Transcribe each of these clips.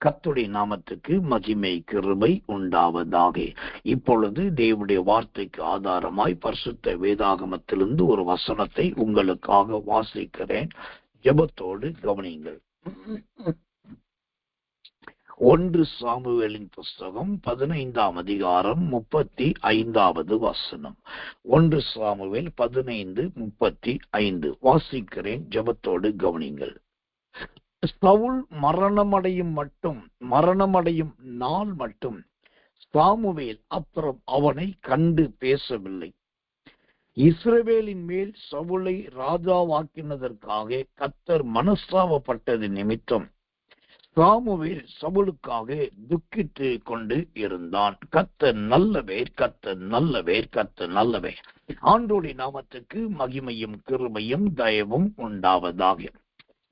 கர்த்தருடைய நாமத்துக்கு மகிமை கிருபை உண்டாவதாக. இப்பொழுது தேவனுடைய வார்த்தைக்கு ஆதாரமாய் பரிசுத்த வேதாகமத்திலிருந்து ஒரு வசனத்தை உங்களுக்காக வாசிக்கிறேன். ஜெபத்தோடு கவனியுங்கள். 1 சாமுவேலின் புஸ்தகம் 15ஆம் அதிகாரம் 35வது வசனம். 1 சாமுவேல் 15:35 வாசிக்கிறேன். ஜெபத்தோடு கவனிங்கள். சவுல் மரணமடையும் நாள் மட்டும் சாமுவேல் அப்புறம் அவனை கண்டு பேசவில்லை. இஸ்ரவேலின் மேல் சவுலை ராஜாவாக்கினதற்காக கர்த்தர் மனஸ்தாபப்பட்டது நிமித்தம் சாமுவேல் சவுலுக்காக துக்கிட்டு கொண்டு இருந்தான். கர்த்தர் நல்லவர், கர்த்தர் நல்லவர், கர்த்தர் நல்லவர். ஆண்டவருடைய நாமத்துக்கு மகிமையும் கிருபையும் தயவும் உண்டாவதாக.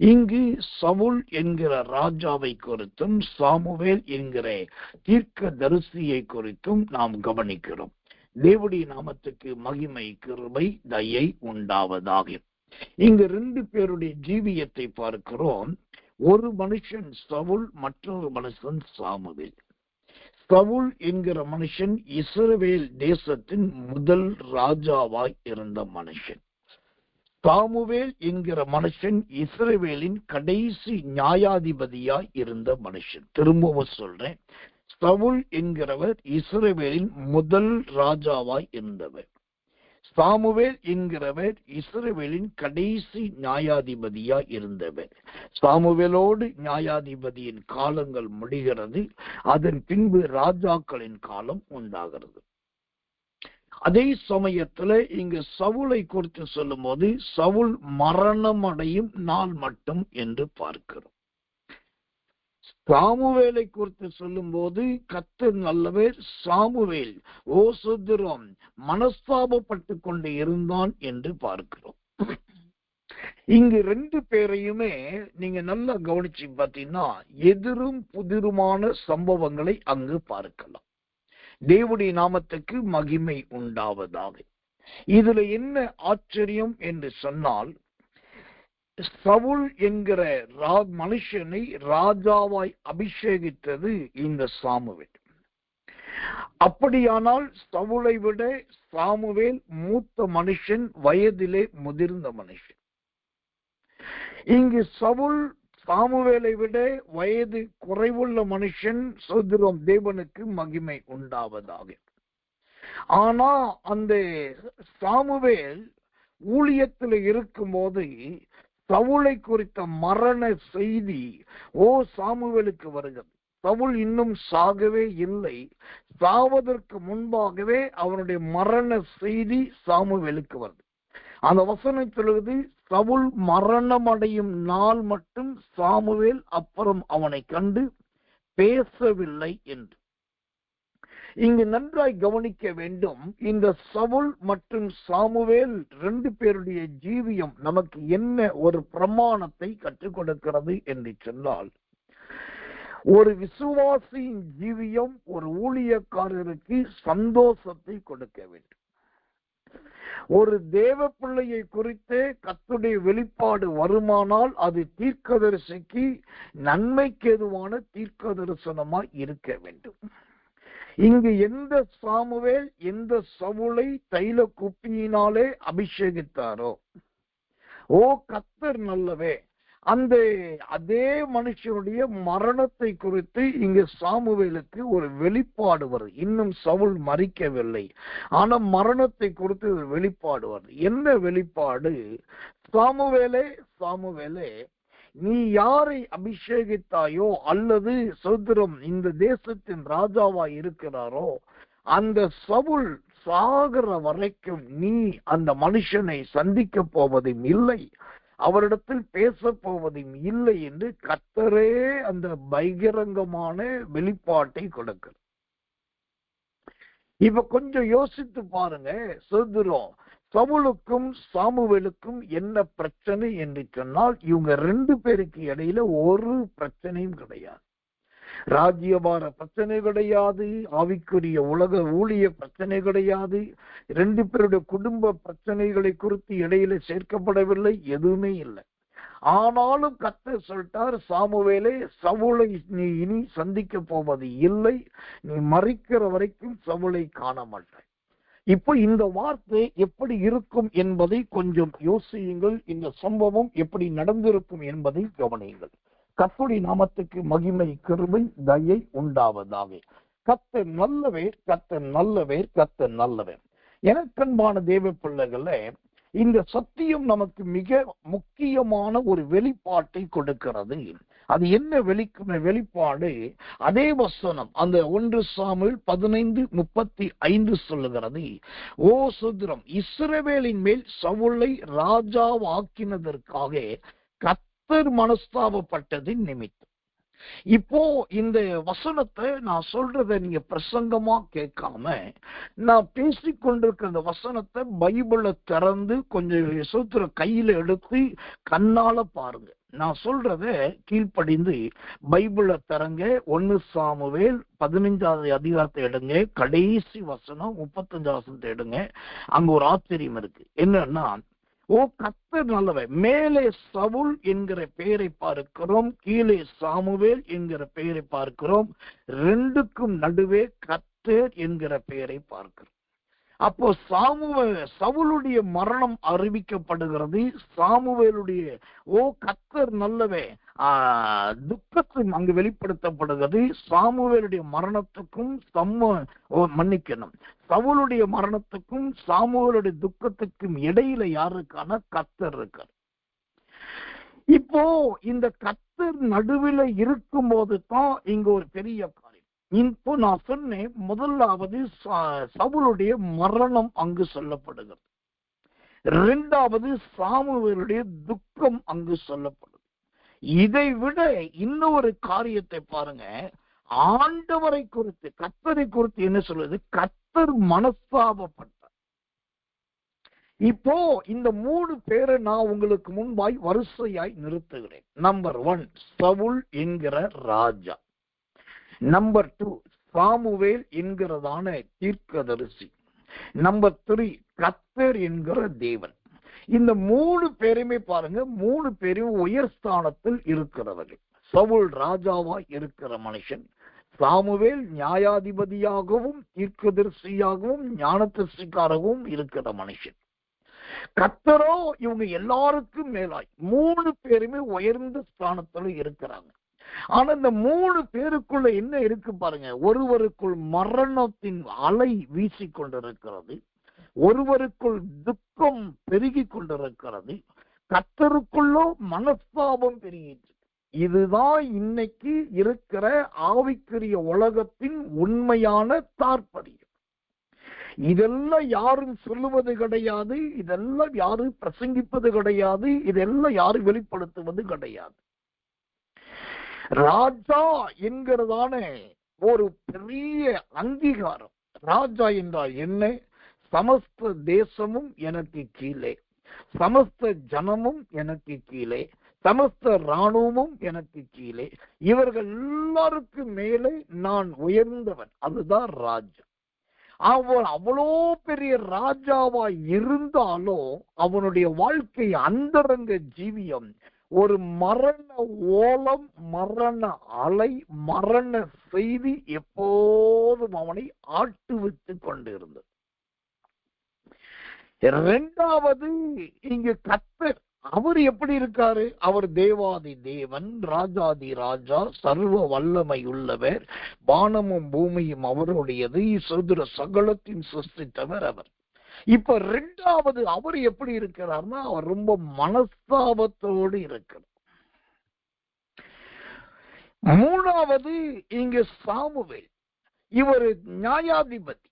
இங்கு சவுல் என்கிற ராஜாவை குறித்தும் சாமுவேல் என்கிற தீர்க்கதரிசியை குறித்தும் நாம் கவனிக்கிறோம். தேவனுடைய நாமத்துக்கு மகிமை கிருபை தயை உண்டாவதாக. இங்கு 2 பேருடைய ஜீவியத்தை பார்க்கிறோம். ஒரு மனுஷன் சவுல், மற்றொரு மனுஷன் சாமுவேல். சவுல் என்கிற மனுஷன் இஸ்ரவேல் தேசத்தின் முதல் ராஜாவாய் இருந்த மனுஷன். சாமுவேல் என்கிற மனுஷன் இஸ்ரவேலின் கடைசி நியாயாதிபதியாய் இருந்த மனுஷன். திரும்பவும் சொல்றேன், சவுல் என்கிறவர் இஸ்ரவேலின் முதல் ராஜாவாய் இருந்தவர். சாமுவேல் என்கிறவர் இஸ்ரவேலின் கடைசி நியாயாதிபதியாய் இருந்தவர். சாமுவேலோடு நியாயாதிபதியின் காலங்கள் முடிகிறது. அதன் பின்பு ராஜாக்களின் காலம் உண்டாகிறது. அதே சமயத்துல இங்கு சவுலை குறித்து சொல்லும் போது சவுல் மரணமடையும் நாள் மட்டும் என்று பார்க்கிறோம். சாமுவேலை குறித்து சொல்லும் போது கர்த்தர் நல்லவர், சாமுவேல் ஓசுதிரம் மனஸ்தாபப்பட்டு கொண்டு இருந்தான் என்று பார்க்கிறோம். இங்கு 2 பேரையுமே நீங்க நல்லா கவனிச்சு பார்த்தீங்கன்னா எதிரும் புதிருமான சம்பவங்களை அங்கு பார்க்கலாம். தேவனுடைய நாமத்துக்கு மகிமை உண்டாவதாக. இதுல என்ன ஆச்சரியம் என்று சொன்னால், சவுல் என்கிற மனுஷனை ராஜாவாய் அபிஷேகித்தது இந்த சாமுவேல். அப்படியானால் சவுலை விட சாமுவேல் மூத்த மனுஷன், வயதிலே முதிர்ந்த மனுஷன். இங்கு சவுல் சாமுவேலை விட வயது குறைவுள்ள மனுஷன். சோதரம் தேவனுக்கு மகிமை உண்டாவதாக. ஆனா அந்த சாமுவேல் ஊழியத்தில் இருக்கும் போது சவுலை குறித்த மரண செய்தி சாமுவேலுக்கு வருகிறது. சவுல் இன்னும் சாகவே இல்லை. சாவதற்கு முன்பாகவே அவனுடைய மரண செய்தி சாமுவேலுக்கு வருது. அந்த வசனத்திலிருந்து சவுல் மரணமடையும் நாள் மட்டும் சாமுவேல் அப்புறம் அவனை கண்டு பேசவில்லை என்று. இங்கு நன்றாய் கவனிக்க வேண்டும். இந்த சவுல் மற்றும் சாமுவேல் 2 பேருடைய ஜீவியம் நமக்கு என்ன ஒரு பிரமாணத்தை கற்றுக் கொடுக்கிறது என்று சொன்னால், ஒரு விசுவாசியின் ஜீவியம் ஒரு ஊழியக்காரருக்கு சந்தோஷத்தை கொடுக்க வேண்டும். ஒரு தேவ பிள்ளையை குறித்து கர்த்தருடைய வெளிப்பாடு வருமானால் அது தீர்க்கதரிசிக்கு நன்மைக்கு ஏதுவான தீர்க்க தரிசனமாய் இருக்க வேண்டும். இங்கு எந்த சாமுவேல் எந்த சவுலை தைல குப்பியினாலே அபிஷேகித்தாரோ, கர்த்தர் நல்லவே, அந்த அதே மனுஷனுடைய மரணத்தை குறித்து இங்கு சாமுவேலுக்கு ஒரு வெளிப்பாடு வருது. இன்னும் சவுல் மரிக்கவில்லை, ஆனா மரணத்தை குறித்து ஒரு வெளிப்பாடு வருது. என்ன வெளிப்பாடு? சாமுவேலே, சாமுவேலே, நீ யாரை அபிஷேகித்தாயோ அல்லது சோதரம் இந்த தேசத்தின் ராஜாவா இருக்கிறாரோ, அந்த சவுல் சாகிற வரைக்கும் நீ அந்த மனுஷனை சந்திக்க போவதும் இல்லை, அவரிடத்தில் பேச போவதும் இல்லை என்று கர்த்தரே அந்த பகிரங்கமான வெளிப்பாட்டை கொடுக்கிறார். இப்ப கொஞ்சம் யோசித்து பாருங்க. சோதரம் சவுலுக்கும் சாமுவேலுக்கும் என்ன பிரச்சனை என்று சொன்னால், இவங்க 2 பேருக்கு இடையில ஒரு பிரச்சனையும் கிடையாது. ராஜ்யபார பிரச்சனை கிடையாது, ஆவிக்குரிய உலக ஊழிய பிரச்சனை கிடையாது, 2 பேருடைய குடும்ப பிரச்சனைகளை குறித்து இடையில சேர்க்கப்படவில்லை, எதுவுமே இல்லை. ஆனாலும் கர்த்தர் சொல்லிட்டார், சாமுவேலே, சவுலை நீ இனி சந்திக்க போவது இல்லை, நீ மரிக்கிற வரைக்கும் சவுலை காண மாட்டாய். இப்போ இந்த வார்த்தை எப்படி இருக்கும் என்பதை கொஞ்சம் யோசியுங்கள். இந்த சம்பவம் எப்படி நடந்திருக்கும் என்பதை கவனியுங்கள். கர்த்தருடைய நாமத்துக்கு மகிமை, கிருபை, தயை உண்டாவதாக. கர்த்தர் நல்லவர், கர்த்தர் நல்லவர், கர்த்தர் நல்லவர். எனக்கன்பான தேவ பிள்ளைகளே, இந்த சத்தியம் நமக்கு மிக முக்கியமான ஒரு வெளிப்பாட்டை கொடுக்கிறது. அது என்ன வெளிப்பாடு? அதே வசனம் அந்த 1 சாமுவேல் 15:35 சொல்லுகிறது, ஓ சுத்திரம், இஸ்ரவேலின் மேல் சவுலை ராஜாவாக்கினதற்காக கர்த்தர் மனஸ்தாபப்பட்டதின் நிமித்தம். இப்போ இந்த வசனத்தை நான் சொல்றத நீங்க பிரசங்கமா கேட்காம, நான் பேசிக்கொண்டிருக்கிற இந்த வசனத்தை பைபிளை திறந்து கொஞ்சம் சூத்திர கையில எடுத்து கண்ணால பாருங்க. நான் சொல்றத கீழ்ப்படிந்து பைபிளை திறங்க. 1 சாமுவேல் 15வது அதிகாரத்தை எடுங்க, கடைசி வசனம் 35 வசனத்தை எடுங்க. அங்க ஒரு ஆச்சரியம் இருக்கு. என்னன்னா, ஓ கர்த்தர் நல்லவர், மேலே சவுல் என்கிற பெயரை பார்க்கிறோம், கீழே சாமுவேல் என்கிற பெயரை பார்க்கிறோம், ரெண்டுக்கும் நடுவே கர்த்தர் என்கிற பெயரை பார்க்கிறோம். அப்போ சவுலுடைய மரணம் அறிவிக்கப்படுகிறது. சாமுவேலுடைய ஓ கர்த்தர் நல்லவே துக்கத்தும் அங்கு வெளிப்படுத்தப்படுகிறது. சாமுவேலுடைய மரணத்துக்கும் மன்னிக்கணும், சவுலுடைய மரணத்துக்கும் சாமுவேலுடைய துக்கத்துக்கும் இடையில யாருக்கான கர்த்தர் இருக்கார். இப்போ இந்த கர்த்தர் நடுவில் இருக்கும் போது தான் இங்க ஒரு பெரிய காரியம். இப்போ நான் சொன்னேன், முதலாவது சவுலுடைய மரணம் அங்கு சொல்லப்படுகிறது. இரண்டாவது சாமுவேலுடைய துக்கம் அங்கு சொல்லப்படுது. இதை விட இன்னொரு காரியத்தை பாருங்க, ஆண்டவரை குறித்து, கர்த்தரை குறித்து என்ன சொல்லுது? கர்த்தர் மனஸ்தாபப்பட்டார். இப்போ இந்த 3 பேரை நான் உங்களுக்கு முன்பாய் வரிசையாய் நிறுத்துகிறேன். நம்பர் 1 சவுல் என்கிற ராஜா. நம்பர் 2 சாமுவேல் என்கிறதான தீர்க்கதரிசி. நம்பர் 3 கர்த்தர் என்கிற தேவன். இந்த 3 பேருமே பாருங்க, 3 பேரும் உயர் ஸ்தானத்தில் இருக்கிறவர்கள். சவுல் ராஜாவா இருக்கிற மனுஷன், சாமுவேல் நியாயாதிபதியாகவும் தீர்க்கதரிசியாகவும் ஞானதரிசிக்காகவும் இருக்கிற மனுஷன். கர்த்தரோ இவங்க எல்லாருக்கும் மேலாய் 3 பேருமே உயர்ந்த ஸ்தானத்துல இருக்கிறாங்க. ஆனா இந்த 3 பேருக்குள்ள என்ன இருக்கு பாருங்க, ஒருவருக்குள் மரணத்தின் அலை வீசி கொண்டிருக்கிறது, ஒருவருக்குள் துக்கம் பெருகி கொண்டிருக்கிறது, கர்த்தருக்குள்ளோ மனஸ்தாபம் பெருகிட்டு. இதுதான் இன்னைக்கு இருக்கிற ஆவிக்குரிய உலகத்தின் உண்மையான தாற்பயம். இதெல்லாம் யாரும் சொல்லுவது கிடையாது, இதெல்லாம் யாரும் பிரசங்கிப்பது கிடையாது, இதெல்லாம் யாரும் வெளிப்படுத்துவது கிடையாது. ராஜா என்கிறதான ஒரு பெரிய அங்கீகாரம். ராஜா என்றால் என்ன? சமஸ்த தேசமும் எனக்கு கீழே, சமஸ்த ஜனமும் எனக்கு கீழே, சமஸ்த இராணுவமும் எனக்கு கீழே, இவர்கள் எல்லாருக்கும் மேலே நான் உயர்ந்தவன். அதுதான் ராஜா. அவன் அவ்வளோ பெரிய ராஜாவா இருந்தாலும் அவனுடைய வாழ்க்கை அந்தரங்க ஜீவியம் ஒரு மரண ஓலம், மரண அலை, மரண செய்தி எப்போதும் அவனை ஆட்டுவித்து கொண்டிருந்தது. இரண்டாவது இங்கு கர்த்தர், அவர் எப்படி இருக்காரு? அவர் தேவாதி தேவன், ராஜாதி ராஜா, சர்வ வல்லமை உள்ளவர், வானமும் பூமியும் அவருடையது, சதுர சகலத்தின் சிருஷ்டித்தவர் அவர். இப்ப ரெண்டாவது அவர் எப்படி இருக்கிறார்னா, அவர் ரொம்ப மனஸ்தாபத்தோடு இருக்கிறார். மூணாவது இங்கு சாமுவேல், இவர் நியாயாதிபதி,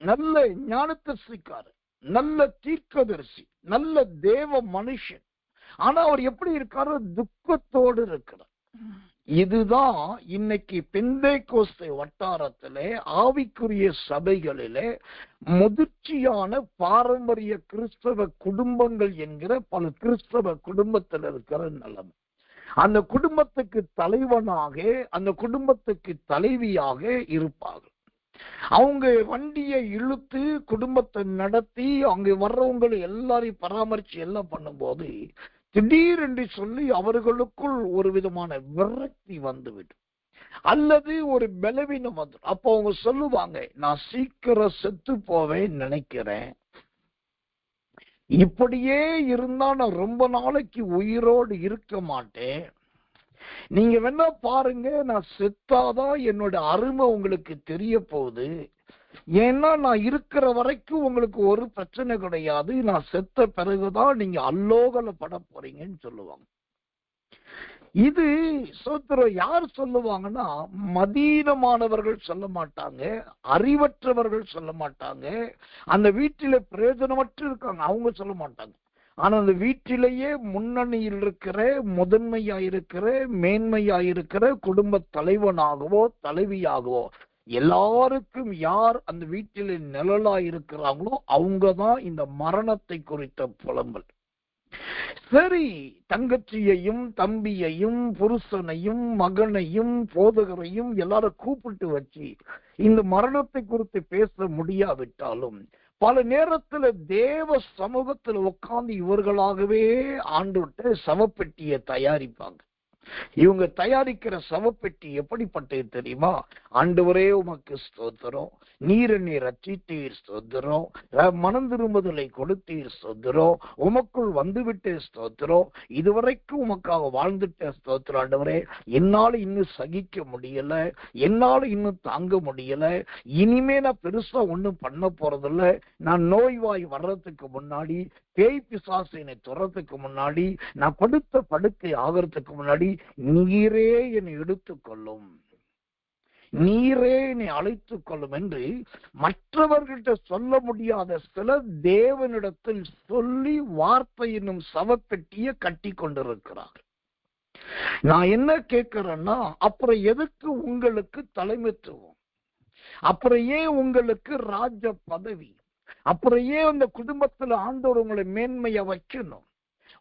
நல்ல ஞானதரிசிக்காரர், நல்ல தீர்க்கதரிசி, நல்ல தேவ மனுஷன். ஆனா அவர் எப்படி இருக்காரு? துக்கத்தோடு இருக்கிறார். இதுதான் இன்னைக்கு பெந்தேகோஸ்தே வட்டாரத்திலே, ஆவிக்குரிய சபைகளிலே முதிர்ச்சியான பாரம்பரிய கிறிஸ்தவ குடும்பங்கள் என்கிற பல கிறிஸ்தவ குடும்பத்தில் இருக்கிற நிலைமை. அந்த குடும்பத்துக்கு தலைவனாக, அந்த குடும்பத்துக்கு தலைவியாக இருப்பார்கள். அவங்க வண்டியை இழுத்து குடும்பத்தை நடத்தி அங்க வர்றவங்களை எல்லாரையும் பராமரிச்சு எல்லாம் பண்ணும்போது திடீரென்று சொல்லி அவர்களுக்குள் ஒரு விதமான விரக்தி வந்துவிடும், அல்லது ஒரு பலவீனம் வந்துடும். அப்போ அவங்க சொல்லுவாங்க, நான் சீக்கிரம் செத்து போவேன் நினைக்கிறேன், இப்படியே இருந்தா நான் ரொம்ப நாளைக்கு உயிரோடு இருக்க மாட்டேன், நீங்க வேணா பாருங்க, நான் செத்தாதான் என்னோட அருமை உங்களுக்கு தெரிய போகுது, ஏன்னா நான் இருக்கிற வரைக்கும் உங்களுக்கு ஒரு பிரச்சனை கிடையாது, நான் செத்த பிறகுதான் நீங்க அல்லோகலப்பட போறீங்கன்னு சொல்லுவாங்க. இது சோத்திரம் யார் சொல்லுவாங்கன்னா, மதீனமானவர்கள் சொல்ல மாட்டாங்க, அறிவற்றவர்கள் சொல்ல மாட்டாங்க, அந்த வீட்டில பிரயோஜனமற்று இருக்காங்க அவங்க சொல்ல மாட்டாங்க. ஆனா அந்த வீட்டிலேயே முன்னணியில் இருக்கிற, முதன்மையாயிருக்கிற, மேன்மையாயிருக்கிற குடும்ப தலைவனாகவோ தலைவியாகவோ எல்லாருக்கும் யார் அந்த வீட்டில் நிழலாயிருக்கிறாங்களோ அவங்கதான் இந்த மரணத்தை குறித்த புலம்பல். சரி, தங்கச்சியையும் தம்பியையும் புருஷனையும் மகனையும் போதகரையும் எல்லாரும் கூப்பிட்டு வச்சு இந்த மரணத்தை குறித்து பேச முடியாவிட்டாலும் பல நேரத்துல தேவ சமூகத்துல உட்கார்ந்து இவர்களாகவே ஆண்டுவிட்ட சவப்பெட்டியை தயாரிப்பாங்க. இவங்க தயாரிக்கிற சவப்பெட்டி எப்படிப்பட்டது தெரியுமா? ஆண்டவரே உமக்கு ஸ்தோத்திரம், நீர் என்னை ரட்சித்தீர் ஸ்தோத்திரம், மனம் திரும்புதலை கொடுத்தீர் ஸ்தோத்திரம், உமக்குள் வந்துவிட்டு ஸ்தோத்திரம், இதுவரைக்கும் உமக்காக வாழ்ந்துட்ட ஸ்தோத்திரம் ஆண்டவரே, என்னால இன்னும் சகிக்க முடியல, என்னால இன்னும் தாங்க முடியல, இனிமே நான் பெருசா ஒண்ணும் பண்ண போறதில்ல, நான் நோய்வாய் வர்றதுக்கு முன்னாடி, பேய் பிசாசு என்னை துறத்துக்கு முன்னாடி, நான் படுத்த படுக்கை ஆகிறதுக்கு முன்னாடி நீரே என்னை எடுத்துக்கொள்ளும், நீரே என்னை அழைத்துக் கொள்ளும் என்று மற்றவர்கள்ட்ட சொல்ல முடியாத சில தேவனிடத்தில் சொல்லி வார்த்தை என்னும் சவப்பெட்டியை கட்டி கொண்டிருக்கிறார். நான் என்ன கேட்கிறேன்னா, அப்புறம் எதுக்கு உங்களுக்கு தலைமைத்துவம், அப்புறம் ஏன் உங்களுக்கு ராஜ பதவி, அப்புறம் ஏன் அந்த குடும்பத்துல ஆண்டவர் உங்களை மேன்மையா வைக்கணும்,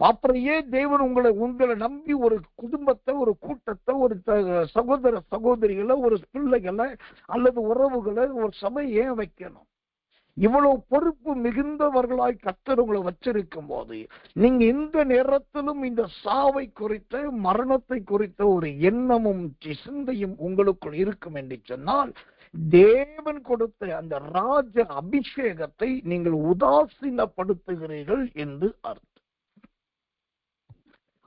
அப்புறம் ஏன் தேவன் உங்களை நம்பி ஒரு குடும்பத்தை, ஒரு கூட்டத்தை, ஒரு சகோதர சகோதரிகளை, ஒரு பிள்ளைகளை அல்லது உறவுகளை, ஒரு சபை ஏன் வைக்கணும்? இவ்வளவு பொறுப்பு மிகுந்தவர்களாய் கர்த்தர் உங்களை வச்சிருக்கும் போது நீங்க எந்த நேரத்திலும் இந்த சாவை குறித்த, மரணத்தை குறித்த ஒரு எண்ணமும் சிந்தையும் உங்களுக்குள் இருக்கும் என்று சொன்னால், தேவன் கொடுத்த அந்த ராஜ அபிஷேகத்தை நீங்கள் உதாசீனப்படுத்துகிறீர்கள் என்று அர்த்தம்.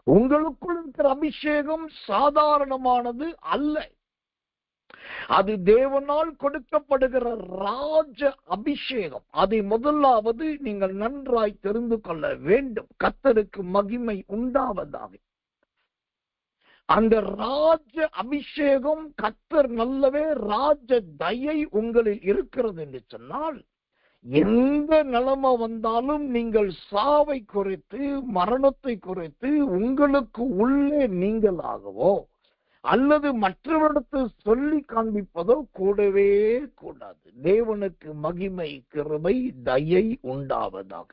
உங்களுக்குள் இருக்கிற அபிஷேகம் சாதாரணமானது அல்ல, அது தேவனால் கொடுக்கப்படுகிற ராஜ அபிஷேகம். அதை முதலாவது நீங்கள் நன்றாய் தெரிந்து கொள்ள வேண்டும். கர்த்தருக்கு மகிமை உண்டாவதாக. அந்த ராஜ அபிஷேகம், கர்த்தர் நல்லவே ராஜ தயை உங்களில் இருக்கிறது என்று சொன்னால், எந்த நிலைமை வந்தாலும் நீங்கள் சாவை குறித்து, மரணத்தை குறித்து உங்களுக்கு உள்ளே நீங்களாகவோ அல்லது மற்றவரிடத்தில் சொல்லி காண்பிப்பதோ கூடவே கூடாது. தேவனுக்கு மகிமை, கிருபை, தயை உண்டாவதாக.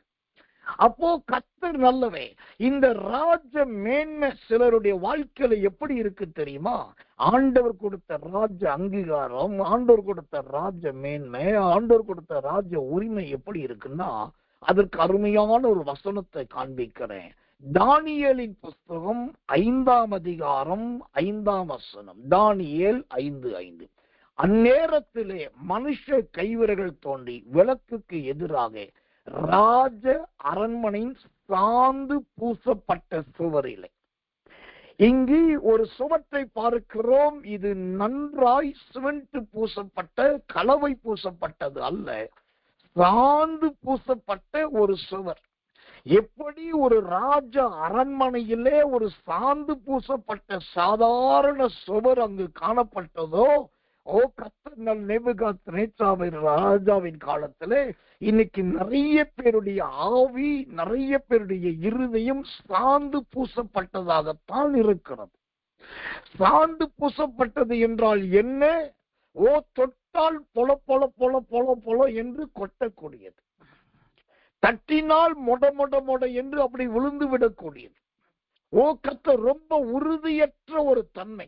அப்போ கர்த்தர் நல்லவே. இந்த ராஜ மேன்மை சிலருடைய வாழ்க்கையில எப்படி இருக்கு தெரியுமா? ஆண்டவர் கொடுத்த ராஜ அங்கீகாரம், ஆண்டவர் கொடுத்த ராஜ மேன்மை, ஆண்டவர் கொடுத்த ராஜ உரிமை எப்படி இருக்குன்னா, அதற்கு அருமையான ஒரு வசனத்தை காண்பிக்கிறேன். தானியேலின் புஸ்தகம் 5ஆம் அதிகாரம் 5ஆம் வசனம். தானியேல் 5:5. அந்நேரத்திலே மனுஷ கைவிரல்கள் தோன்றி விளக்குக்கு எதிராக ராஜ அரண்மனையின் சாந்து பூசப்பட்ட சுவரிலே. இங்கு ஒரு சுவற்றை பார்க்கிறோம். இது நன்றாய் சிமெண்ட் பூசப்பட்ட, கலவை பூசப்பட்டது அல்ல, சாந்து பூசப்பட்ட ஒரு சுவர். எப்படி ஒரு ராஜ அரண்மனையிலே ஒரு சாந்து பூசப்பட்ட சாதாரண சுவர் அங்கு காணப்பட்டதோ, கர்த்தர் நேபுகாத்நேச்சார் ராஜாவின் காலத்திலே இன்னைக்கு நிறைய பேருடைய ஆவி, நிறைய பேருடைய இருதயம் சாந்து பூசப்பட்டதாகத்தான் இருக்கிறது. சாந்து பூசப்பட்டது என்றால் என்ன? தொட்டால் பொல பொல பொல பொல பொல என்று கொட்டக்கூடியது, தட்டினால் மொட மொட மொட என்று அப்படி விழுந்து விடக்கூடியது. கர்த்தர் ரொம்ப உறுதியற்ற ஒரு தன்மை,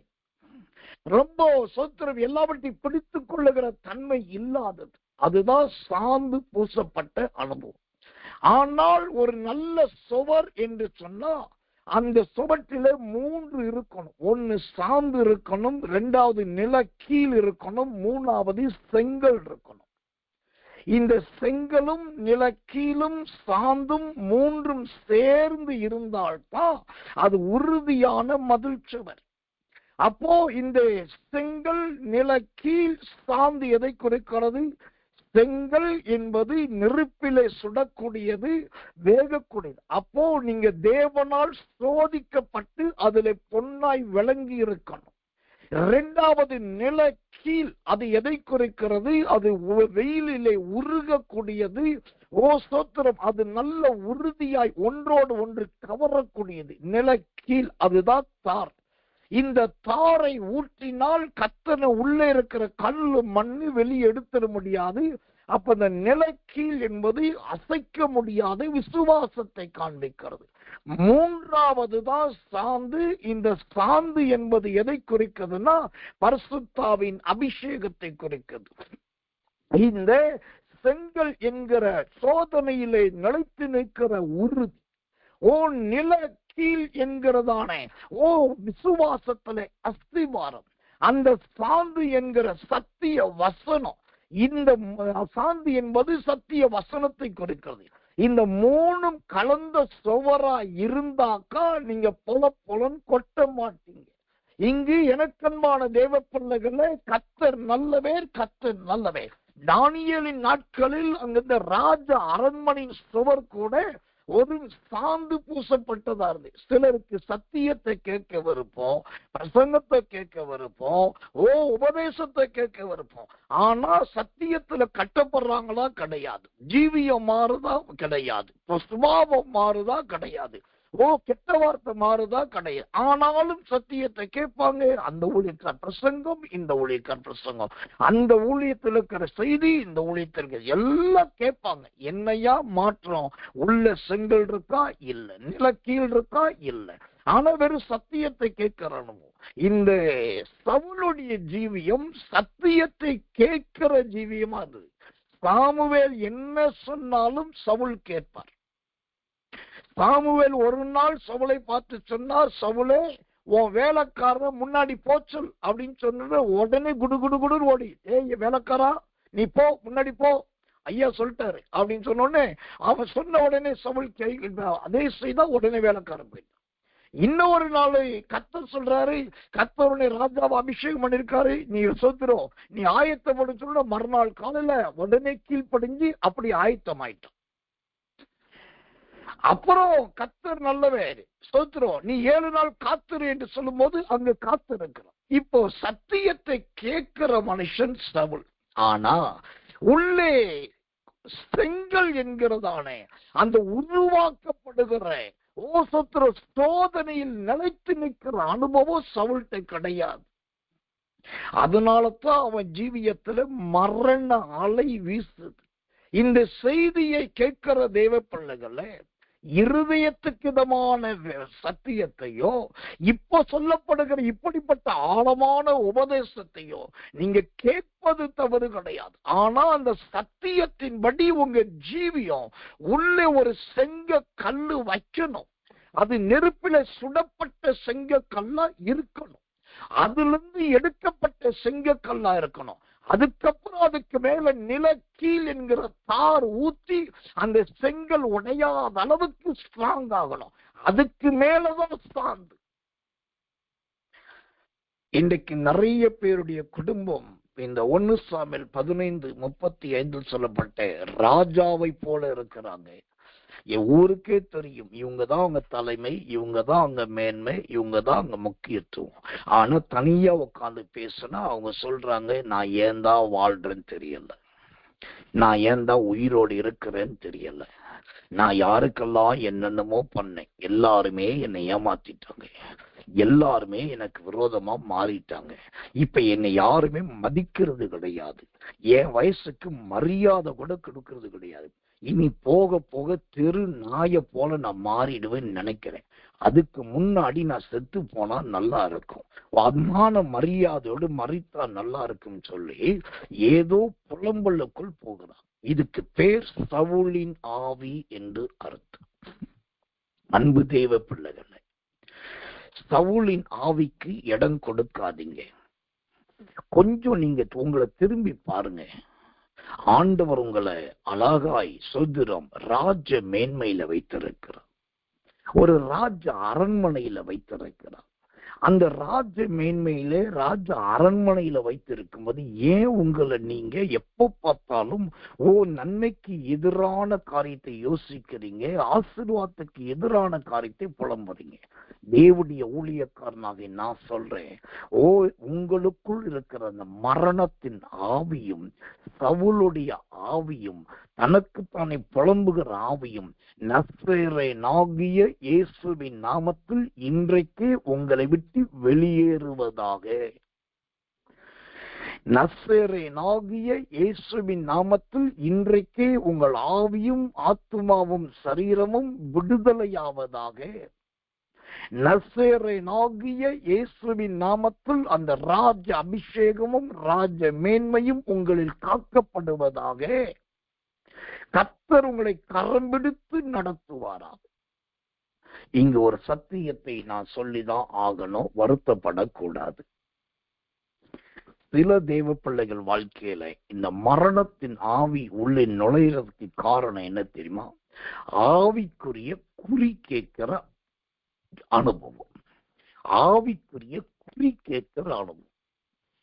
ரொம்ப சோத்திரம் எல்லாவற்றையும் பிடித்துக் கொள்ளுகிற தன்மை இல்லாதது. அதுதான் சாந்து பூசப்பட்ட அனுபவம். ஆனால் ஒரு நல்ல சுவர் என்று சொன்னா அந்த சுவற்றில 3 இருக்கணும். ஒன்னு சாந்து இருக்கணும், 2வது நில கீழ் இருக்கணும், 3வது செங்கல் இருக்கணும். இந்த செங்கலும் நிலக்கீழும் சாந்தும் 3ம் சேர்ந்து இருந்தால்தான் அது உறுதியான மதில் சுவர். அப்போ இந்த செங்கல் நிலக்கீழ் சாந்து எதை குறிக்கிறது? செங்கல் என்பது நெருப்பிலே சுடக்கூடியது, வேகக்கூடியது. அப்போ நீங்க தேவனால் சோதிக்கப்பட்டு அதிலே பொன்னாய் விளங்கி இருக்கணும். 2வது நில கீழ், அது எதை குறிக்கிறது? அது வெயிலிலே உருகக்கூடியது. ஸ்தோத்திரம், அது நல்ல உறுதியாய் ஒன்றோடு ஒன்று கவரக்கூடியது. நில கீழ், அதுதான் தார். இந்த தாரை ஊற்றினால் கத்தனை உள்ளே இருக்கிற கல்லு மண்ணு வெளியே எடுத்துட முடியாது. அப்ப இந்த நிலக்கீழ் என்பது அசைக்க முடியாத விசுவாசத்தை காண்பிக்கிறது. 3வது தான் சாந்து. இந்த சாந்து என்பது எதை குறிக்கிறதுனா பரிசுத்தாவின் அபிஷேகத்தை குறிக்கிறது. இந்த செங்கல் என்கிற சோதனையிலே நிலைத்து நிற்கிற உறுதி. நில கீழ் என்கிறதான விசுவாசத்திலே அஸ்திவாரம். அந்த சாந்து என்கிற சத்திய வசனம். இந்த சாந்து என்பது சத்திய வசனத்தை குறிக்கிறது. இந்த 3ம் கலந்த சுவரா இருந்தாக்கா நீங்க பொலன்னு கொட்ட மாட்டீங்க. இங்கு எனக்கன்பான தேவ பிள்ளைகளே, கர்த்தர் நல்லவர், கர்த்தர் நல்லவர். தானியேலின் நாட்களில் அங்கிருந்த ராஜ அரண்மனை சுவர் கூட ஒரு சாந்து பூசப்பட்டதா இருந்து. சிலருக்கு சத்தியத்தை கேட்க விருப்பம், பிரசங்கத்தை கேட்க விருப்பம், உபதேசத்தை கேட்க விருப்பம். ஆனா சத்தியத்துல கட்டப்படுறாங்களா? கிடையாது. ஜீவியம் மாறுதா? கிடையாது. சுபாவம் மாறுதா? கிடையாது. கெட்ட வார்த்தை மாறுதா? கிடையாது. ஆனாலும் சத்தியத்தை கேட்பாங்க. அந்த ஊழியக்கார் பிரசங்கம், இந்த ஊழியக்கார் பிரசங்கம், அந்த ஊழியத்தில் இருக்கிற செய்தி, இந்த ஊழியத்திற்கு எல்லாம் கேட்பாங்க. என்னையா மாற்றம்? உள்ள செங்கல் இருக்கா? இல்ல. நில கீழ் இருக்கா? இல்ல. ஆனா வெறும் சத்தியத்தை கேட்கிறோம். இந்த சவுலுடைய ஜீவியம் சத்தியத்தை கேட்கிற ஜீவியமா இருந்தது. சாமுவேல் என்ன சொன்னாலும் சவுல் கேட்பார். சாமுவேல் ஒரு நாள் சவுலை பார்த்து சொன்னார், சவுலே, உன் வேலைக்காரன் முன்னாடி போச்சல் அப்படின்னு சொன்ன உடனே குடு ஓடி, வேலைக்காரா நீ போ, முன்னாடி போ, ஐயா சொல்லிட்டாரு அப்படின்னு சொன்ன உடனே அவன் சொன்ன உடனே சவுல் அதே செய்தா உடனே வேலைக்காரன் போயிட்டான். இன்னொரு நாள் கர்த்தர் சொல்றாரு, கர்த்தருடைய ராஜாவை அபிஷேகம் பண்ணிருக்காரு, நீ சொத்துறோம், நீ ஆயத்தப்படும் சொல்ல மறுநாள் காலையில உடனே கீழ்ப்படிஞ்சு அப்படி ஆயத்தம் ஆயிட்டான். அப்புறம் கர்த்தர் நல்லவர், ஸ்தோத்திரம், நீ 7 நாள் காத்திரு என்று சொல்லும் போது அங்க காத்திருக்கிறோம். இப்போ சத்தியத்தை கேட்கிற மனுஷன் சவுல். ஆனா உள்ளே செங்கல் என்கிறதானே அந்த உருவாக்கப்படுகிற சோதனையில் நிலைத்து நிற்கிற அனுபவம் சவுல்கிட்ட கிடையாது. அதனாலதான் அவன் ஜீவியத்துல மரண அலை வீசுது. இந்த செய்தியை கேட்கிற தேவ பிள்ளைகளே, இருதயத்துக்கு இதமான சத்தியத்தையோ இப்ப சொல்லப்படுகிற இப்படிப்பட்ட ஆழமான உபதேசத்தையோ நீங்க கேட்பது தவறு கிடையாது. ஆனா அந்த சத்தியத்தின்படி உங்க ஜீவியம் உள்ளே ஒரு செங்க கல்லு வைக்கணும். அது நெருப்பில சுடப்பட்ட செங்க கல்லா இருக்கணும். அதுல இருந்து எடுக்கப்பட்ட செங்க கல்லா இருக்கணும். அதுக்கப்புறம் அதுக்கு மேல நிலக்கீழ் என்கிற தார் ஊற்றி அந்த செங்கல் உடையாத அளவுக்கு ஸ்ட்ராங் ஆகணும். அதுக்கு மேலதான் சாந்து. இன்றைக்கு நிறைய பேருடைய குடும்பம் இந்த 1 சாமுவேல் 15:35 சொல்லப்பட்ட ராஜாவை போல இருக்கிறாங்க. ஊருக்கே தெரியும், இவங்கதான் அவங்க தலைமை, இவங்கதான் அவங்க மேன்மை, இவங்கதான் அவங்க முக்கியத்துவம். ஆனா தனியா உட்காந்து பேசுனா அவங்க சொல்றாங்க, நான் ஏன் தான் வாழ்றேன்னு தெரியல, நான் ஏன் தான் உயிரோடு இருக்கிறேன்னு தெரியல, நான் யாருக்கெல்லாம் என்னென்னமோ பண்ணேன், எல்லாருமே என்னை ஏமாத்திட்டாங்க, எல்லாருமே எனக்கு விரோதமா மாறிட்டாங்க, இப்ப என்னை யாருமே மதிக்கிறது கிடையாது, என் வயசுக்கு மரியாதை கூட கொடுக்கறது கிடையாது, இனி போக போக தெரு நாய போல நான் மாறிடுவேன்னு நினைக்கிறேன், அதுக்கு முன்னாடி நான் செத்து போனா நல்லா இருக்கும், அன்பான மரியாதையோடு மறித்தா நல்லா இருக்குன்னு சொல்லி ஏதோ புலம்பலுக்குள் போகிறான். இதுக்கு பேர் சவுலின் ஆவி என்று அர்த்தம். அன்பு தேவ பிள்ளைகளை, சவுலின் ஆவிக்கு இடம் கொடுக்காதீங்க. கொஞ்சம் நீங்க உங்களை திரும்பி பாருங்க. ஆண்டவர் உங்களை அழகாய் சுதந்திரம் ராஜ மேன்மையில வைத்திருக்கிறார். ஒரு ராஜ அரண்மனையில வைத்திருக்கிறார். அந்த ராஜ மேன்மையில ராஜ அரண்மனையில வைத்திருக்கும் போது ஏன் உங்களை நீங்க எப்ப பார்த்தாலும் நன்மைக்கு எதிரான காரியத்தை யோசிக்கிறீங்க, ஆசீர்வாதத்துக்கு எதிரான காரியத்தை புலம்புறீங்க? தேவனுடைய ஊழியக்காரனாக நான் சொல்றேன், உங்களுக்குள் இருக்கிற அந்த மரணத்தின் ஆவியும் சவுலுடைய ஆவியும் தனக்குத்தானே புலம்புகிற ஆவியும் நசரேயனாகிய இயேசுவின் நாமத்தில் இன்றைக்கு உங்களை விட்டு வெளியேறுவதாக. நசரேயனாகிய இயேசுவின் நாமத்தில் இன்றைக்கே உங்கள் ஆவியும் ஆத்துமாவும் சரீரமும் விடுதலையாவதாக. நசரேயனாகிய இயேசுவின் நாமத்தில் அந்த ராஜ அபிஷேகமும் ராஜ மேன்மையும் உங்களில் காக்கப்படுவதாக. கர்த்தர் உங்களை கரம் பிடித்து நடத்துவாராக. இங்கு ஒரு சத்தியத்தை நான் சொல்லிதான் ஆகணும், வருத்தப்படக்கூடாது. சில தேவ பிள்ளைகள் வாழ்க்கையில இந்த மரணத்தின் ஆவி உள்ளே நுழைறதுக்கு காரணம் என்ன தெரியுமா? ஆவிக்குரிய குறி கேட்கிற அனுபவம். ஆவிக்குரிய குறி கேட்கிற அனுபவம்.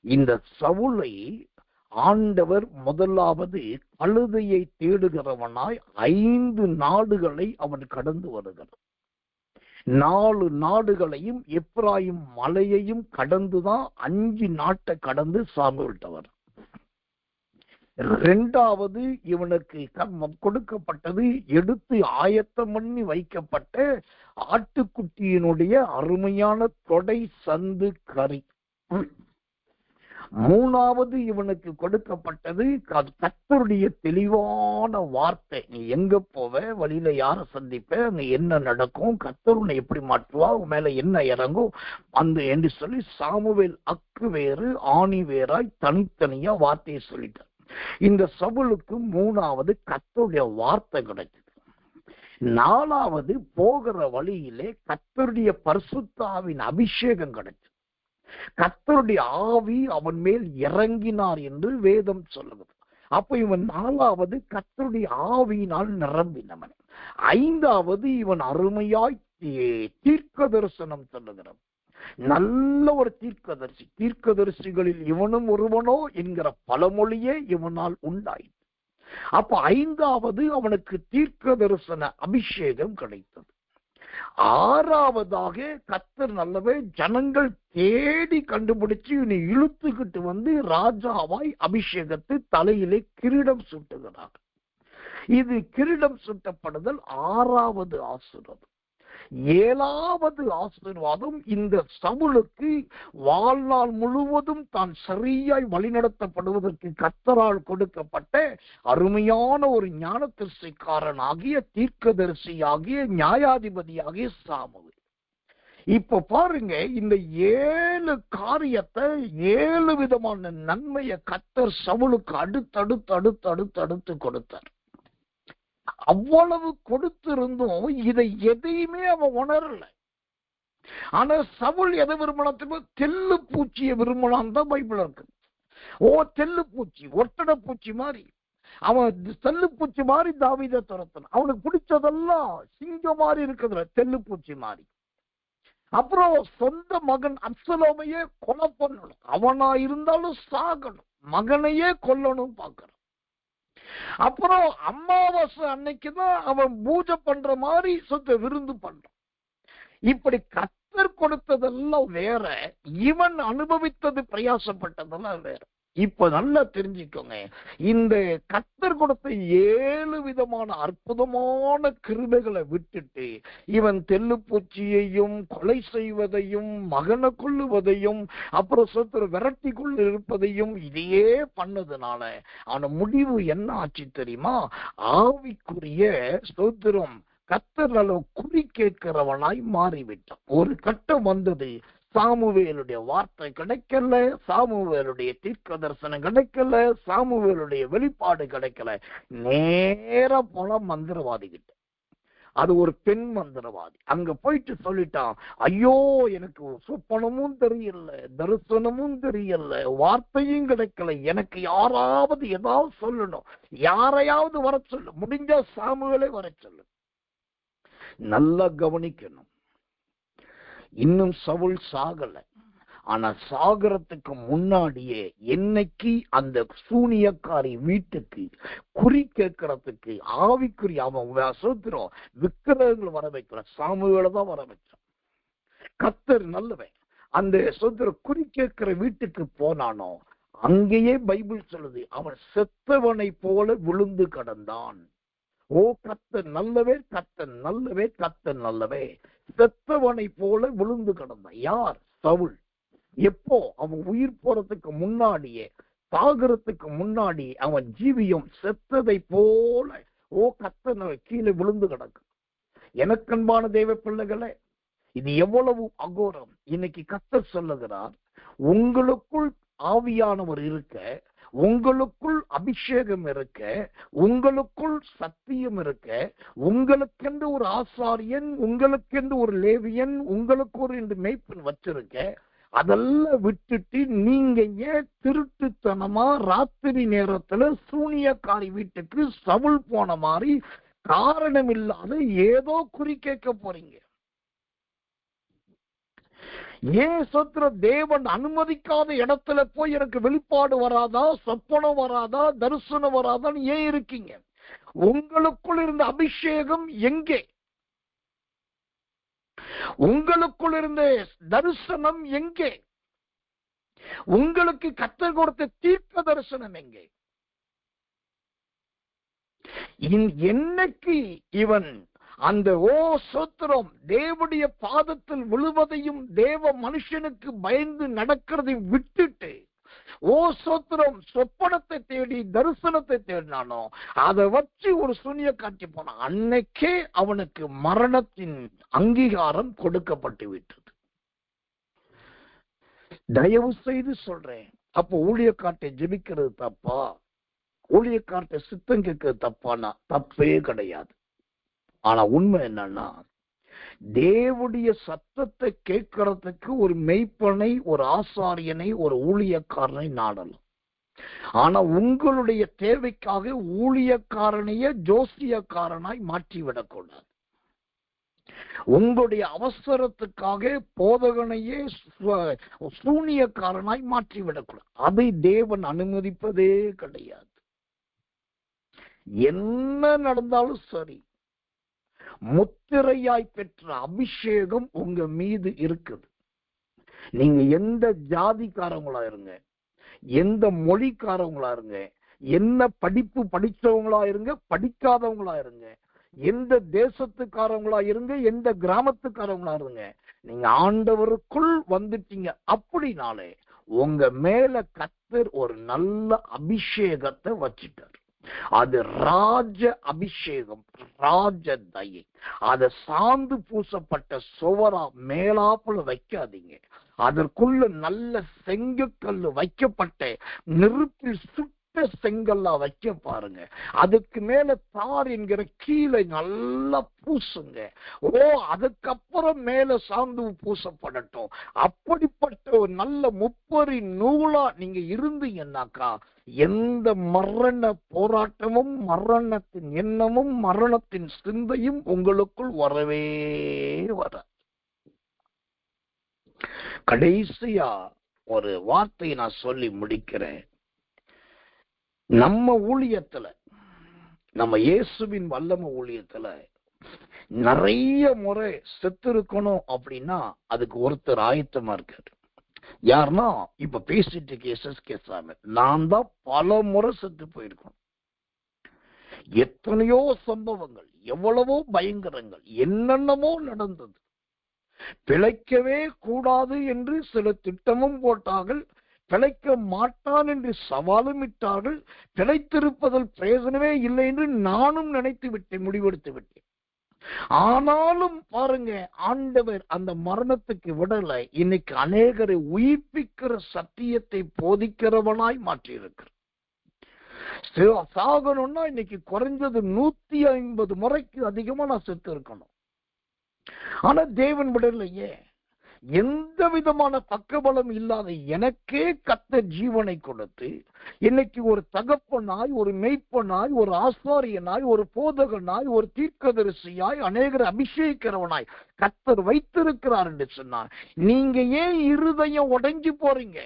இந்த சவுலை ஆண்டவர் முதலாவது கழுதையை தேடுகிறவனாய் 5 நாடுகளை அவன் கடந்து வருகிறான். 4 நாடுகளையும் எப்ராயிம் மலையையும் கடந்துதான் 5 நாட்டை கடந்து சாமுவேல்ட்டவர். 2வது இவனுக்கு கொடுக்கப்பட்டது எடுத்து ஆயத்தம் பண்ணி வைக்கப்பட்ட ஆட்டுக்குட்டியினுடைய அருமையான தொடை சந்து கறி. 3வது இவனுக்கு கொடுக்கப்பட்டது கர்த்தருடைய தெளிவான வார்த்தை. நீ எங்க போவ, வழியில யார சந்திப்ப, அங்க என்ன நடக்கும், கர்த்தர் உன்னை எப்படி மாற்றுவா, உன் மேல என்ன இறங்கும் அந்த என்று சொல்லி சாமுவேல் அக்கு வேறு ஆணி வேறாய் தனித்தனியா வார்த்தையை சொல்லிட்டார். இந்த சவுலுக்கு 3வது கர்த்தருடைய வார்த்தை கிடைச்சது. 4வது போகிற வழியிலே கர்த்தருடைய பரிசுத்தாவின் அபிஷேகம் கிடைச்சது. கர்த்தருடைய ஆவி அவன் மேல் இறங்கினார் என்று வேதம் சொல்லுகிறது. அப்ப இவன் 4வது கர்த்தருடைய ஆவியினால் நிரம்பினவன். 5வது இவன் அருமையாய் தீர்க்க தரிசனம் சொல்லுகிறான். நல்ல ஒரு தீர்க்கதரிசி. தீர்க்கதரிசிகளில் இவனும் ஒருவனோ என்கிற பழமொழியே இவனால் உண்டாயிற்று. அப்ப 5வது அவனுக்கு தீர்க்க தரிசன அபிஷேகம் கிடைத்தது. 6வதாக கர்த்தர் நல்லவே ஜனங்கள் தேடி கண்டுபிடிச்சு இவனை இழுத்துக்கிட்டு வந்து ராஜாவாய் அபிஷேகத்தை தலையிலே கிரீடம் சூட்டுகிறார். இது கிரீடம் சூட்டப்படுதல் 6வது ஆசீர்வாதம். 7வது ஆசீர்வாதம் இந்த சவுலுக்கு வாழ்நாள் முழுவதும் தான் சரியாய் வழிநடத்தப்படுவதற்கு கர்த்தரால் கொடுக்கப்பட்ட அருமையான ஒரு ஞானதரிசிக்காரனாகிய தீர்க்கதரிசியாகிய நியாயாதிபதியாகிய சாமுவேல். இப்ப பாருங்க, இந்த 7 காரியத்தை 7 விதமான நன்மையை கர்த்தர் சவுலுக்கு அடுத்தடுத்து கொடுத்தார். அவ்வளவு கொடுத்திருந்தும் இதை எதையுமே அவன் உணரல. ஆனா சவுல் எதை விரும்பினா, தெல்லு பூச்சியை விரும்பலாம் தான் பைபிள் இருக்கு. தெல்லு பூச்சி, ஒட்டடை பூச்சி மாதிரி அவன் தெல்லு பூச்சி மாதிரி தாவீதை துரத்தன. அவனுக்கு பிடிச்சதெல்லாம் சிங்கம் மாதிரி இருக்குதுல, தெல்லு பூச்சி மாதிரி. அப்புறம் சொந்த மகன் அப்சலோமையே கொலை பண்ணணும், அவனா இருந்தாலும் சாகணும், மகனையே கொல்லணும் பாக்குறான். அப்புறம் அமாவாசை அன்னைக்குதான் அவன் பூஜை பண்ற மாதிரி சொந்த விருந்து பண்றான். இப்படி கர்த்தர் கொடுத்ததெல்லாம் வேற, இவன் அனுபவித்தது பிரயாசப்பட்டதெல்லாம் வேற. இப்ப நல்லா தெரிஞ்சுக்கோங்க, இந்த கர்த்தர் கொடுத்த 7 விதமான அற்புதமான கிருபைகளை விட்டுட்டு இவன் தெல்லுப்பூச்சியையும் கொலை செய்வதையும் மகனை கொள்ளுவதையும் அப்புறம் சொத்து விரட்டி கொண்டு இருப்பதையும் இதையே பண்ணதுனால அவன முடிவு என்ன ஆச்சு தெரியுமா? ஆவிக்குரிய ஸ்தோத்திரம் கர்த்தர் அளவு குறி கேட்கிறவனாய் மாறிவிட்டான். ஒரு கட்டம் வந்தது, சாமுவேலுடைய வார்த்தை கிடைக்கல, சாமுவேலுடைய தீர்க்க தரிசனம் கிடைக்கல, சாமுவேலுடைய வெளிப்பாடு கிடைக்கல. நேர போல மந்திரவாதி கிட்ட. அது ஒரு பெண் மந்திரவாதி. அங்க போயிட்டு சொல்லிட்டான், ஐயோ எனக்கு சொப்பனமும் தெரியல, தரிசனமும் தெரியல, வார்த்தையும் கிடைக்கல, எனக்கு யாராவது ஏதாவது சொல்லணும், யாரையாவது வர சொல்லு, முடிஞ்ச சாமுவேலை வர சொல்லு. நல்லா கவனிக்கணும், இன்னும் சவுல் சாகல. ஆனா சாகரத்துக்கு முன்னாடியே என்னைக்கு அந்த சூனியக்காரி வீட்டுக்கு குறி கேட்கறதுக்கு ஆவிக்குறி அவன் சொல்றோம் விக்கிரகங்கள் வர வைக்கிறான், சாமுவேலை தான் வர வச்சான். கர்த்தர் நல்லவன். அந்த சொல்ற குறி கேட்கிற வீட்டுக்கு போனானோ அங்கேயே பைபிள் சொல்லுது, அவன் செத்தவனை போல விழுந்து கடந்தான். ஓ கர்த்தர் நல்லவே, கர்த்தர் நல்லவே, கர்த்தர் நல்லவே. செத்தவனை போல விழுந்து கடந்தான். யார்? சவுல். எப்போ? அவன் உயிர் போறதுக்கு முன்னாடியே, சாகரத்துக்கு முன்னாடி அவன் ஜீவியம் செத்ததை போல ஓ கர்த்தர் கீழே விழுந்து கிடக்கு. எனக்கன்பான தேவ பிள்ளைகளே, இது எவ்வளவு அகோரம். இன்னைக்கு கர்த்தர் சொல்லுகிறார், உங்களுக்குள் ஆவியானவர் இருக்க, உங்களுக்குள் அபிஷேகம் இருக்க, உங்களுக்குள் சத்தியம் இருக்க, உங்களுக்கென்று ஒரு ஆசாரியன், உங்களுக்கென்று ஒரு லேவியன், உங்களுக்கு ஒரு மேய்ப்பன் வச்சிருக்க, அதெல்லாம் விட்டுட்டு நீங்க ஏன் திருட்டுத்தனமா ராத்திரி நேரத்துல சூனியக்காரி வீட்டுக்கு சவுல் போன மாதிரி காரணம் இல்லாத ஏதோ குறி கேட்க போறீங்க? ஏன் சொத்திர தேவன் அனுமதிக்காத இடத்துல போய் எனக்கு வெளிப்பாடு வராதா, சொப்பனம் வராதா, தரிசனம் வராதான்னு ஏன் இருக்கீங்க? உங்களுக்குள் இருந்த அபிஷேகம் எங்கே? உங்களுக்குள் இருந்த தரிசனம் எங்கே? உங்களுக்கு கர்த்தர் கொடுத்த தீர்க்க தரிசனம் எங்கே? என்னைக்கு இவன் அந்த சோத்திரம் தேவனுடைய பாதத்தில் விழுவதையும் தேவ மனுஷனுக்கு பயந்து நடக்கிறதை விட்டுட்டு சோத்திரம் சொப்பனத்தை தேடி தரிசனத்தை தேடினானோ அதை வச்சு ஒரு சூனிய காட்சி போனான், அன்னைக்கே அவனுக்கு மரணத்தின் அங்கீகாரம் கொடுக்கப்பட்டு விட்டது. தயவு செய்து சொல்றேன், அப்போ ஊழியக்காட்டை ஜெபிக்கிறது தப்பா? ஊழியக்காட்டை சித்தம் கேட்கிறது தப்பானா? தப்பே கிடையாது. ஆனா உண்மை என்னன்னா, தேவனுடைய சத்தத்தை கேட்கறதுக்கு ஒரு மெய்ப்பனை, ஒரு ஆசாரியனை, ஒரு ஊழியக்காரனை நாடலாம். ஆனா உங்களுடைய தேவைக்காக ஊழியக்காரனையே ஜோசியக்காரனாய் மாற்றிவிடக்கூடாது. உங்களுடைய அவசரத்துக்காக போதகனையே சூனியக்காரனாய் மாற்றிவிடக்கூடாது. அதை தேவன் அனுமதிப்பதே கிடையாது. என்ன நடந்தாலும் சரி, முத்திரையாய் பெற்ற அபிஷேகம் உங்க மீது இருக்குது. நீங்க எந்த ஜாதிக்காரங்களா இருங்க, எந்த மொழிக்காரங்களா இருங்க, என்ன படிப்பு படிச்சவங்களா இருங்க, படிக்காதவங்களா இருங்க, எந்த தேசத்துக்காரங்களா இருங்க, எந்த கிராமத்துக்காரங்களா இருங்க, நீங்க ஆண்டவருக்குள் வந்துட்டீங்க அப்படின்னாலே உங்க மேல கர்த்தர் ஒரு நல்ல அபிஷேகத்தை வச்சிட்டார். அது ராஜ அபிஷேகம், ராஜ தயை. அத சாந்து பூசப்பட்ட சுவரா மேலாப்புல வைக்காதீங்க. அதற்குள்ள நல்ல செங்கக்கல்லு வைக்கப்பட்ட நெருப்பில் சுட்ட செங்கல்லா வைக்க பாருங்க. அதுக்கு மேல தார் என்கிற கீழே நல்லா பூசுங்க. அதுக்கப்புறம் மேல சாந்து பூசப்படட்டும். அப்படிப்பட்ட ஒரு நல்ல முப்பரி நூலா நீங்க இருந்தீங்கன்னாக்கா எந்த மரண போராட்டமும், மரணத்தின் எண்ணமும், மரணத்தின் சிந்தையும் உங்களுக்குள் வரவே வர. கடைசியா ஒரு வார்த்தையை நான் சொல்லி முடிக்கிறேன். நம்ம ஊழியத்துல, நம்ம இயேசுவின் வல்லமை ஊழியத்துல நிறைய முறை செத்து இருக்கணும் அப்படின்னா அதுக்கு ஒருத்தர் ஆயத்தமா இருக்காரு. யாருன்னா இப்ப பேசிட்டு இருக்க எஸ்எஸ்கே சாமி. நான் தான் பல முறை செத்து போயிருக்கோம். எத்தனையோ சம்பவங்கள், எவ்வளவோ பயங்கரங்கள், என்னென்னமோ நடந்தது. பிழைக்கவே கூடாது என்று சில திட்டமும் போட்டார்கள், பிழைக்க மாட்டான் என்று சவாலும் இட்டார்கள். பிழைத்திருப்பதில் பிரயோஜனமே இல்லை என்று நானும் நினைத்து விட்டேன், முடிவெடுத்து விட்டேன். ஆனாலும் பாருங்க, ஆண்டவர் அந்த மரணத்துக்கு விடலை. இன்னைக்கு அநேகரை உயிர்ப்பிக்கிற சத்தியத்தை போதிக்கிறவனாய் மாற்றியிருக்கிறார். சாகணும்னா இன்னைக்கு குறைஞ்சது 150 முறைக்கு அதிகமா நான் செத்து இருக்கணும். ஆனா தேவன் விடலையே. எந்த விதமான பக்கபலம் இல்லாத எனக்கே கர்த்தர் ஜீவனை கொடுத்து இன்னைக்கு ஒரு தகப்பனாய், ஒரு மெய்ப்பனாய், ஒரு ஆசாரியனாய், ஒரு போதகனாய், ஒரு தீர்க்கதரிசியாய், அநேகர் அபிஷேகிக்கிறவனாய் கர்த்தர் வைத்திருக்கிறார் என்று சொன்னார். நீங்க ஏன் இருதயம் உடைஞ்சு போறீங்க?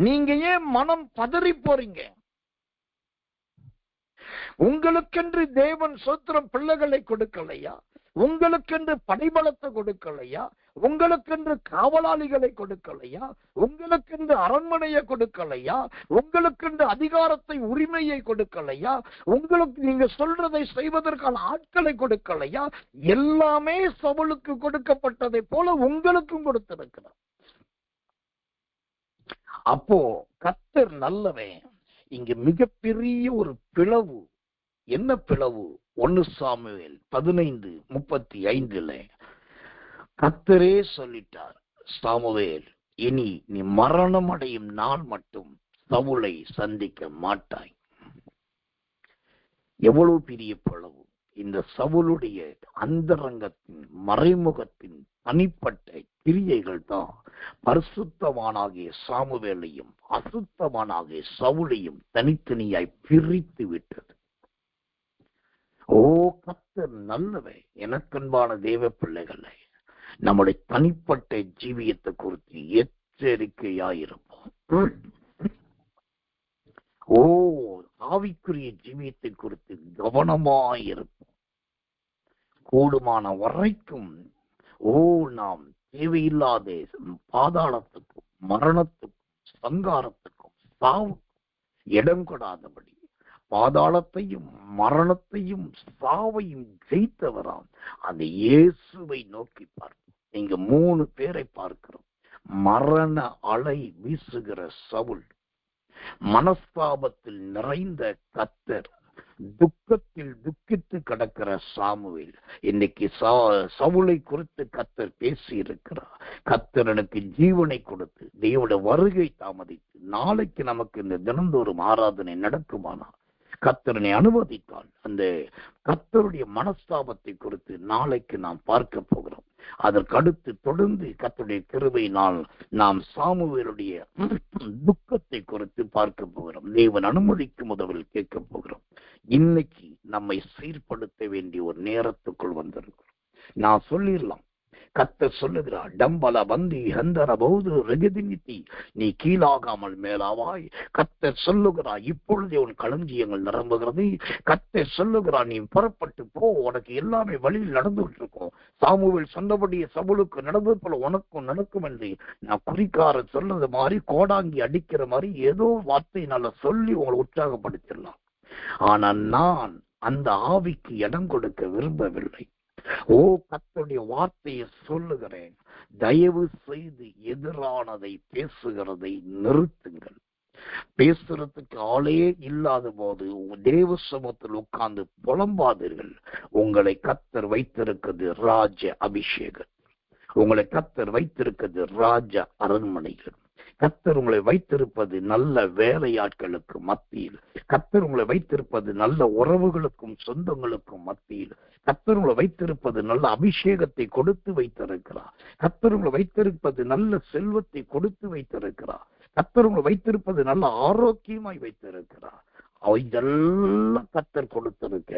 நீங்க ஏன் மனம் பதறி போறீங்க? உங்களுக்கென்று தேவன் சோத்திரம் பிள்ளைகளை கொடுக்கலையா? உங்களுக்கென்று படைபலத்தை கொடுக்கலையா? உங்களுக்கென்று காவலாளிகளை கொடுக்கலையா? உங்களுக்கென்று அரண்மனையை கொடுக்கலையா? உங்களுக்கென்று அதிகாரத்தை, உரிமையை கொடுக்கலையா? உங்களுக்கு நீங்க சொல்றதை செய்வதற்கான ஆட்களை கொடுக்கலையா? எல்லாமே சவுலுக்கு கொடுக்கப்பட்டதை போல உங்களுக்கும் கொடுத்திருக்கிறார். அப்போ கர்த்தர் நல்லவன். இங்க மிகப்பெரிய ஒரு பிளவு. என்ன பிளவு? 1 சாமுவேல் 15:35 கர்த்தரே சொல்லிட்டார், சாமுவேல், இனி நீ மரணம் அடையும் நாள் மட்டும் சவுலை சந்திக்க மாட்டாய். எவ்வளவு பெரிய பிளவு! இந்த சவுலுடைய அந்தரங்கத்தின், மறைமுகத்தின் தனிப்பட்ட கிரியைகள் தான் பரிசுத்தவானாகிய சாமுவேலையும் அசுத்தவானாகிய சவுலையும் தனித்தனியாய் பிரித்து விட்டது. ஓ, கர்த்தர் நல்லவை. எனக்கன்பான தேவ பிள்ளைகளை, நம்முடைய தனிப்பட்ட ஜீவியத்தை குறித்து எச்சரிக்கையாயிருப்போம். ஓ, ஆவிக்குரிய ஜீவியத்தை குறித்து கவனமாயிருப்போம். கூடுமான வரைக்கும் நாம் தேவையில்லாத பாதாளத்துக்கும், மரணத்துக்கும், சங்காரத்துக்கும், சாவுக்கும் இடம் கொடாதபடி பாதாளத்தையும், மரணத்தையும், சாவையும் ஜெயித்தவராம் அந்த இயேசுவை நோக்கி பார்ப்போம். நீங்க 3 பேரை பார்க்கிறோம். மரண அலை வீசுகிற சவுல், மனஸ்தாபத்தில் நிறைந்த கர்த்தர், துக்கத்தில் துக்கித்து கிடக்கிற சாமுவேல். இன்னைக்கு சவுலை குறித்து கர்த்தர் பேசி இருக்கிறார். கர்த்தர் எனக்கு ஜீவனை கொடுத்து தேவனுடைய வருகை தாமதித்து நாளைக்கு நமக்கு இந்த தினந்தோறும் ஆராதனை நடக்குமானால், கர்த்தரனை அனுமதித்தால் அந்த கர்த்தருடைய மனஸ்தாபத்தை குறித்து நாளைக்கு நாம் பார்க்க போகிறோம். அதற்கடுத்து தொடர்ந்து கர்த்தருடைய கிருபையினால் நாம் சாமுவேலுடைய துக்கத்தை குறித்து பார்க்க போகிறோம். தேவன் அனுமதிக்கும் முதலில் கேட்க போகிறோம். இன்னைக்கு நம்மை சீர்படுத்த வேண்டிய ஒரு நேரத்துக்குள் வந்திருக்கிறோம். நான் சொல்லிடலாம், கர்த்தர் சொல்லுகிறார், டம்பல பந்தி ஹந்தர பௌது ரகதினித்தி, நீ கீழாகாமல் மேலாவாய். கர்த்தர் சொல்லுகிறார், இப்பொழுதே உன் களஞ்சியங்கள் நிரம்புகிறது. கர்த்தர் சொல்லுகிறார், நீ புறப்பட்டு போ, உனக்கு எல்லாமே வழியில் நடந்துகிட்டு இருக்கும். சாமுவேல் சொன்னபடி சவுலுக்கு நடந்தது போல உனக்கும் நடக்கும் என்று நான் குறிக்கார சொல்றது மாதிரி, கோடாங்கி அடிக்கிற மாதிரி ஏதோ வார்த்தையினால சொல்லி உங்களை உற்சாகப்படுத்திடலாம். ஆனா நான் அந்த ஆவிக்கு இடம் கொடுக்க விரும்பவில்லை. ஓ, கர்த்தருடைய வார்த்தையை சொல்லுகிறேன், தயவு செய்து எதிரானதை பேசுகிறதை நிறுத்துங்கள். பேசுறதுக்கு ஆளே இல்லாத போது தேவ சமூகத்தில் உட்கார்ந்து புலம்பாதீர்கள். உங்களை கர்த்தர் வைத்திருக்கிறது ராஜ அபிஷேகம். உங்களை கர்த்தர் வைத்திருக்கிறது ராஜ அரண்மனைகள். கர்த்தர் உங்களை வைத்திருப்பது நல்ல வேலையாட்களுக்கு மத்தியில். கர்த்தர் உங்களை வைத்திருப்பது நல்ல உறவுகளுக்கும் சொந்தங்களுக்கும் மத்தியில். கர்த்தர் உங்களை வைத்திருப்பது நல்ல அபிஷேகத்தை கொடுத்து வைத்திருக்கிறார். கர்த்தர் உங்களை வைத்திருப்பது நல்ல செல்வத்தை கொடுத்து வைத்திருக்கிறார். கர்த்தர் உங்களை வைத்திருப்பது நல்ல ஆரோக்கியமாய் வைத்திருக்கிறார். இதெல்லாம் கர்த்தர் கொடுத்திருக்க.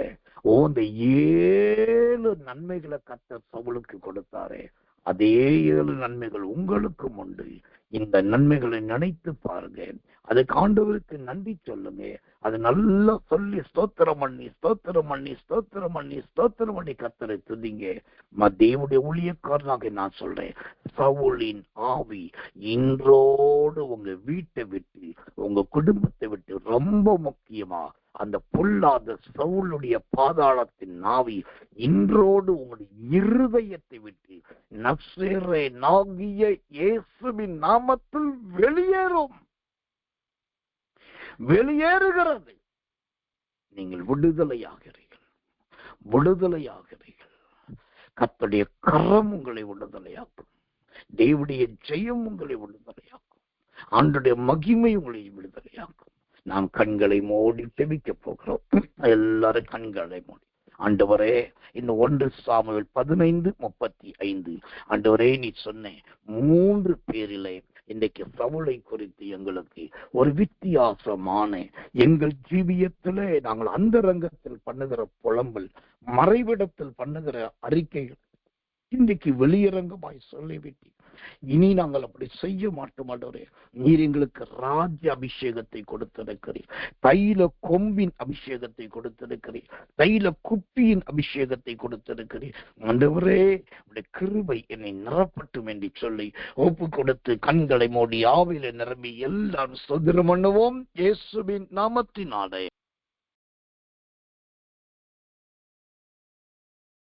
இந்த 7 நன்மைகளை கர்த்தர் சவுலுக்கு கொடுத்தாரே, அதே 7 நன்மைகள் உங்களுக்கும் உண்டு. இந்த நன்மைகளை நினைத்து பாருங்க. அதுக்கு ஆண்டவருக்கு நன்றி சொல்லுங்க. அது நல்லா சொல்லி ஸ்தோத்திரம் பண்ணி ஸ்தோத்திரம் பண்ணி ஸ்தோத்திரம் பண்ணி ஸ்தோத்திரம் பண்ணி கர்த்தரை துதிங்க. தேவனுடைய ஊழியக்காரனாக நான் சொல்றேன், சவுலின் ஆவி இன்றோடு உங்க வீட்டை விட்டு, உங்க குடும்பத்தை விட்டு, ரொம்ப முக்கியமா அந்த பொல்லாத சவுலுடைய பாதாளத்தின் ஆவி இன்றோடு உங்களுடைய இருதயத்தை விட்டு நசரேயனாகிய இயேசுவின் நாமத்தில் வெளியேறுகிறது. நீங்கள் விடுதலையாகிறீர்கள். கர்த்தருடைய கரம் உங்களை விடுதலையாக்கும். தேவனுடைய ஜெயம் உங்களை விடுதலையாக்கும். ஆண்டவருடைய மகிமை உங்களை விடுதலையாக்கும். நாம் கண்களை மூடி ஜெபிக்க போகிறோம். எல்லாரும் கண்களை மூடி. ஆண்டவரே, இந்த 1 சாமுவேல் 15:35 ஆண்டவரே, நீ சொன்ன 3 பேரிலே இன்றைக்கு சவுலை குறித்து எங்களுக்கு ஒரு வித்தியாசமான எங்கள் ஜீவியத்திலே நாங்கள் அந்தரங்கத்தில் பண்ணுகிற புலம்பல், மறைவிடத்தில் பண்ணுகிற அறிக்கைகள் இன்றைக்கு வெளியரங்கமாய் சொல்லிவிட்டு இனி நாங்கள் அப்படி செய்ய மாட்டோம். ஆண்டவரே, நீர் எங்களுக்கு ராஜ்ய அபிஷேகத்தை கொடுத்திருக்கிறீர், தைல கொம்பின் அபிஷேகத்தை கொடுத்திருக்கிறீர், தைல குப்பியின் அபிஷேகத்தை கொடுத்திருக்கிறீர். ஆண்டவரே, உடைய கிருபை என்னை நிரப்பட்டும் என்று சொல்லி ஒப்பு கொடுத்து கண்களை மூடி ஆவியில நிரம்பி எல்லாரும் சுதந்திரம் பண்ணுவோம் இயேசுவின் நாமத்தினாலே.